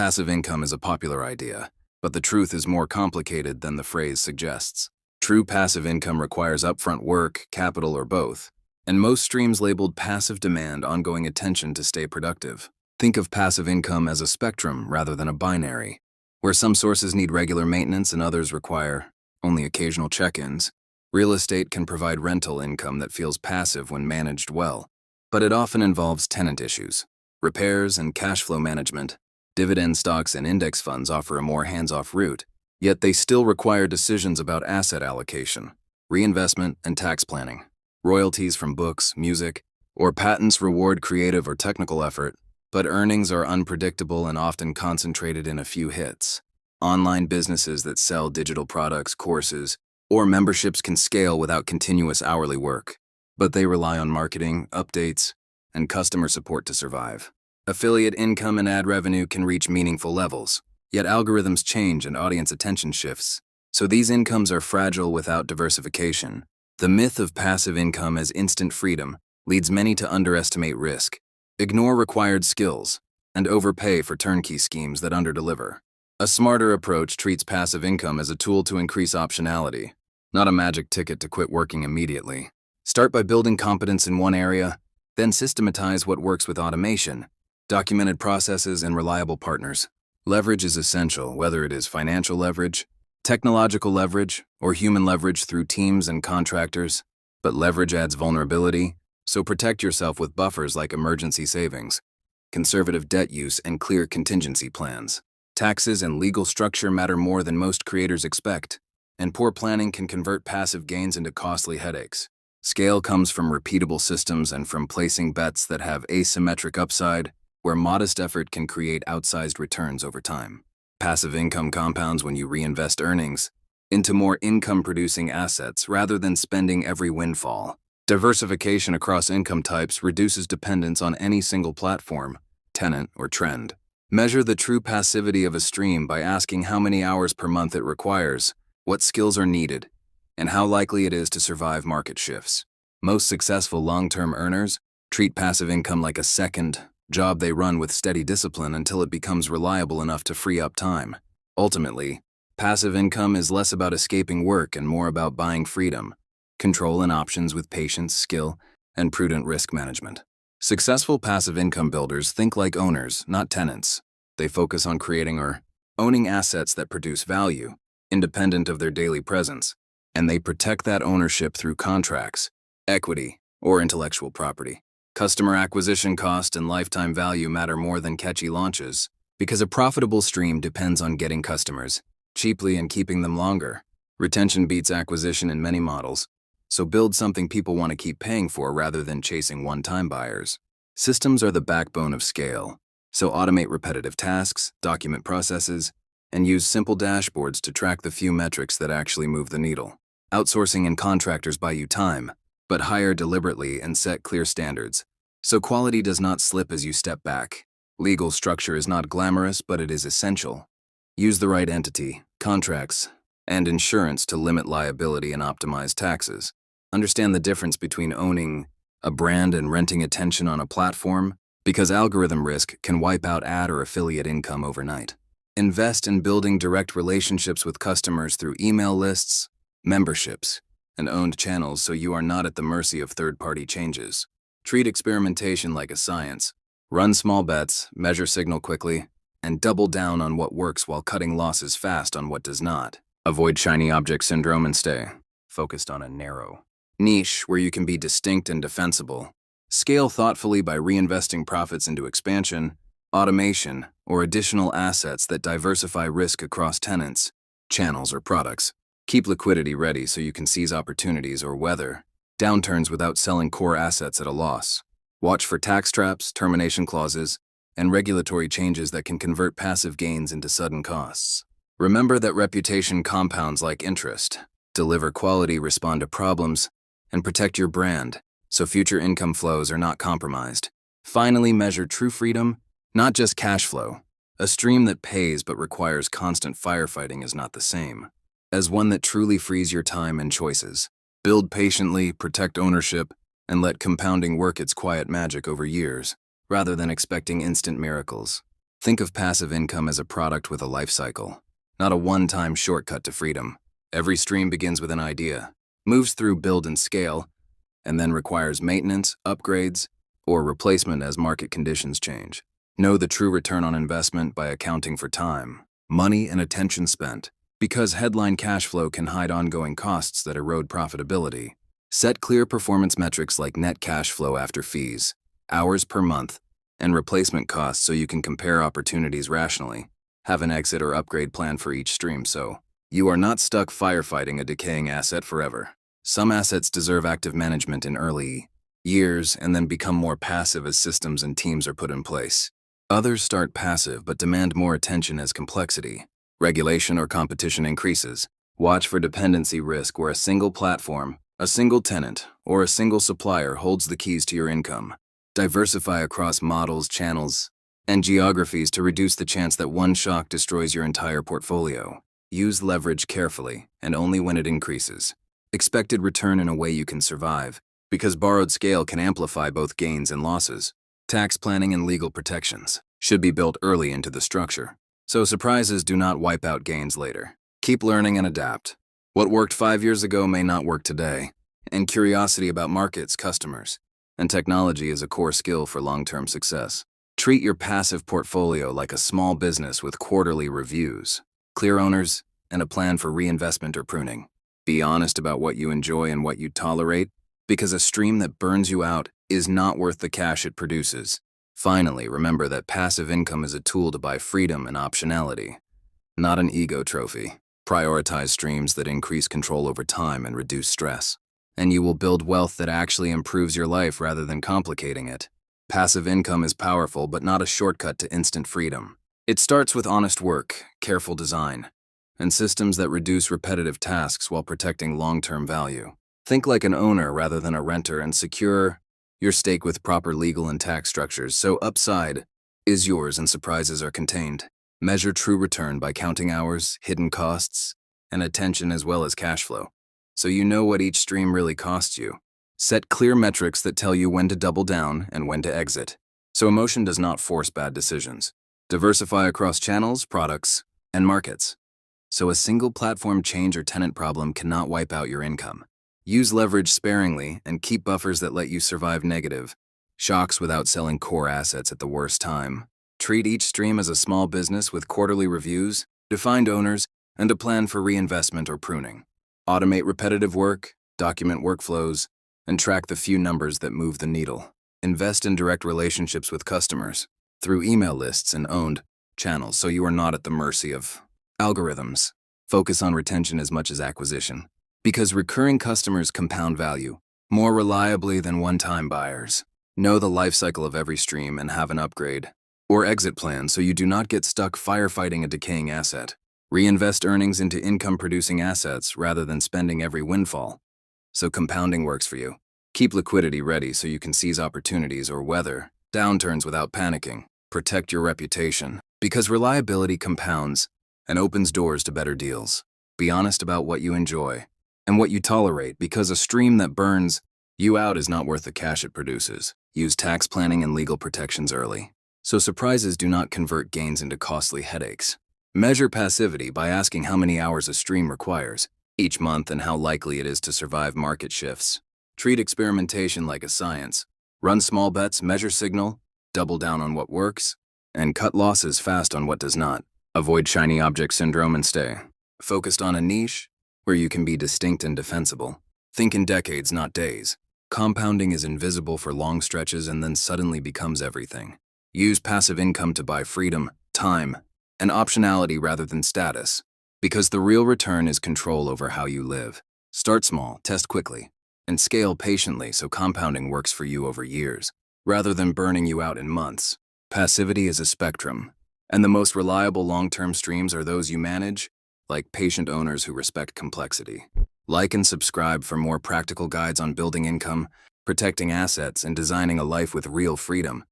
Passive income is a popular idea, but the truth is more complicated than the phrase suggests. True passive income requires upfront work, capital, or both, and most streams labeled passive demand ongoing attention to stay productive. Think of passive income as a spectrum rather than a binary, where some sources need regular maintenance and others require only occasional check-ins. Real estate can provide rental income that feels passive when managed well, but it often involves tenant issues, repairs, and cash flow management. Dividend stocks and index funds offer a more hands-off route, yet they still require decisions about asset allocation, reinvestment, and tax planning. Royalties from books, music, or patents reward creative or technical effort, but earnings are unpredictable and often concentrated in a few hits. Online businesses that sell digital products, courses, or memberships can scale without continuous hourly work, but they rely on marketing, updates, and customer support to survive. Affiliate income and ad revenue can reach meaningful levels, yet algorithms change and audience attention shifts, so these incomes are fragile without diversification. The myth of passive income as instant freedom leads many to underestimate risk, ignore required skills, and overpay for turnkey schemes that underdeliver. A smarter approach treats passive income as a tool to increase optionality, not a magic ticket to quit working immediately. Start by building competence in one area, then systematize what works with automation, documented processes, and reliable partners. Leverage is essential, whether it is financial leverage, technological leverage, or human leverage through teams and contractors. But leverage adds vulnerability, so protect yourself with buffers like emergency savings, conservative debt use, and clear contingency plans. Taxes and legal structure matter more than most creators expect, and poor planning can convert passive gains into costly headaches. Scale comes from repeatable systems and from placing bets that have asymmetric upside, where modest effort can create outsized returns over time. Passive income compounds when you reinvest earnings into more income-producing assets rather than spending every windfall. Diversification across income types reduces dependence on any single platform, tenant, or trend. Measure the true passivity of a stream by asking how many hours per month it requires, what skills are needed, and how likely it is to survive market shifts. Most successful long-term earners treat passive income like a second job they run with steady discipline until it becomes reliable enough to free up time. Ultimately, passive income is less about escaping work and more about buying freedom, control, and options with patience, skill, and prudent risk management. Successful passive income builders think like owners, not tenants. They focus on creating or owning assets that produce value, independent of their daily presence, and they protect that ownership through contracts, equity, or intellectual property. Customer acquisition cost and lifetime value matter more than catchy launches, because a profitable stream depends on getting customers cheaply and keeping them longer. Retention beats acquisition in many models, so build something people want to keep paying for rather than chasing one-time buyers. Systems are the backbone of scale, so automate repetitive tasks, document processes, and use simple dashboards to track the few metrics that actually move the needle. Outsourcing and contractors buy you time, but hire deliberately and set clear standards, so quality does not slip as you step back. Legal structure is not glamorous, but it is essential. Use the right entity, contracts, and insurance to limit liability and optimize taxes. Understand the difference between owning a brand and renting attention on a platform, because algorithm risk can wipe out ad or affiliate income overnight. Invest in building direct relationships with customers through email lists, memberships, and owned channels so you are not at the mercy of third-party changes. Treat experimentation like a science. Run small bets, measure signal quickly, and double down on what works while cutting losses fast on what does not. Avoid shiny object syndrome and stay focused on a narrow niche where you can be distinct and defensible. Scale thoughtfully by reinvesting profits into expansion, automation, or additional assets that diversify risk across tenants, channels, or products. Keep liquidity ready so you can seize opportunities or weather downturns without selling core assets at a loss. Watch for tax traps, termination clauses, and regulatory changes that can convert passive gains into sudden costs. Remember that reputation compounds like interest. Deliver quality, respond to problems, and protect your brand so future income flows are not compromised. Finally, measure true freedom, not just cash flow. A stream that pays but requires constant firefighting is not the same as one that truly frees your time and choices. Build patiently, protect ownership, and let compounding work its quiet magic over years, rather than expecting instant miracles. Think of passive income as a product with a life cycle, not a one-time shortcut to freedom. Every stream begins with an idea, moves through build and scale, and then requires maintenance, upgrades, or replacement as market conditions change. Know the true return on investment by accounting for time, money, and attention spent, because headline cash flow can hide ongoing costs that erode profitability. Set clear performance metrics like net cash flow after fees, hours per month, and replacement costs so you can compare opportunities rationally. Have an exit or upgrade plan for each stream so you are not stuck firefighting a decaying asset forever. Some assets deserve active management in early years and then become more passive as systems and teams are put in place. Others start passive but demand more attention as complexity, regulation, or competition increases. Watch for dependency risk where a single platform, a single tenant, or a single supplier holds the keys to your income. Diversify across models, channels, and geographies to reduce the chance that one shock destroys your entire portfolio. Use leverage carefully and only when it increases. Expected return in a way you can survive, because borrowed scale can amplify both gains and losses. Tax planning and legal protections should be built early into the structure, so surprises do not wipe out gains later. Keep learning and adapt. What worked 5 years ago may not work today, and curiosity about markets, customers, and technology is a core skill for long-term success. Treat your passive portfolio like a small business with quarterly reviews, clear owners, and a plan for reinvestment or pruning. Be honest about what you enjoy and what you tolerate, because a stream that burns you out is not worth the cash it produces. Finally, remember that passive income is a tool to buy freedom and optionality, not an ego trophy. Prioritize streams that increase control over time and reduce stress, and you will build wealth that actually improves your life rather than complicating it. Passive income is powerful but not a shortcut to instant freedom. It starts with honest work, careful design, and systems that reduce repetitive tasks while protecting long-term value. Think like an owner rather than a renter and secure your stake with proper legal and tax structures so upside is yours and surprises are contained. Measure true return by counting hours, hidden costs, and attention as well as cash flow, so you know what each stream really costs you. Set clear metrics that tell you when to double down and when to exit, so emotion does not force bad decisions. Diversify across channels, products, and markets, so a single platform change or tenant problem cannot wipe out your income. Use leverage sparingly and keep buffers that let you survive negative shocks without selling core assets at the worst time. Treat each stream as a small business with quarterly reviews, defined owners, and a plan for reinvestment or pruning. Automate repetitive work, document workflows, and track the few numbers that move the needle. Invest in direct relationships with customers through email lists and owned channels so you are not at the mercy of algorithms. Focus on retention as much as acquisition, because recurring customers compound value more reliably than one-time buyers. Know the life cycle of every stream and have an upgrade or exit plan so you do not get stuck firefighting a decaying asset. Reinvest earnings into income-producing assets rather than spending every windfall, so compounding works for you. Keep liquidity ready so you can seize opportunities or weather downturns without panicking. Protect your reputation, because reliability compounds and opens doors to better deals. Be honest about what you enjoy and what you tolerate, because a stream that burns you out is not worth the cash it produces. Use tax planning and legal protections early, so surprises do not convert gains into costly headaches. Measure passivity by asking how many hours a stream requires each month and how likely it is to survive market shifts. Treat experimentation like a science. Run small bets, measure signal, double down on what works, and cut losses fast on what does not. Avoid shiny object syndrome and stay focused on a niche where you can be distinct and defensible. Think in decades, not days. Compounding is invisible for long stretches and then suddenly becomes everything. Use passive income to buy freedom, time, and optionality rather than status, because the real return is control over how you live. Start small, test quickly, and scale patiently so compounding works for you over years, rather than burning you out in months. Passivity is a spectrum, and the most reliable long-term streams are those you manage, like patient owners who respect complexity. Like and subscribe for more practical guides on building income, protecting assets, and designing a life with real freedom.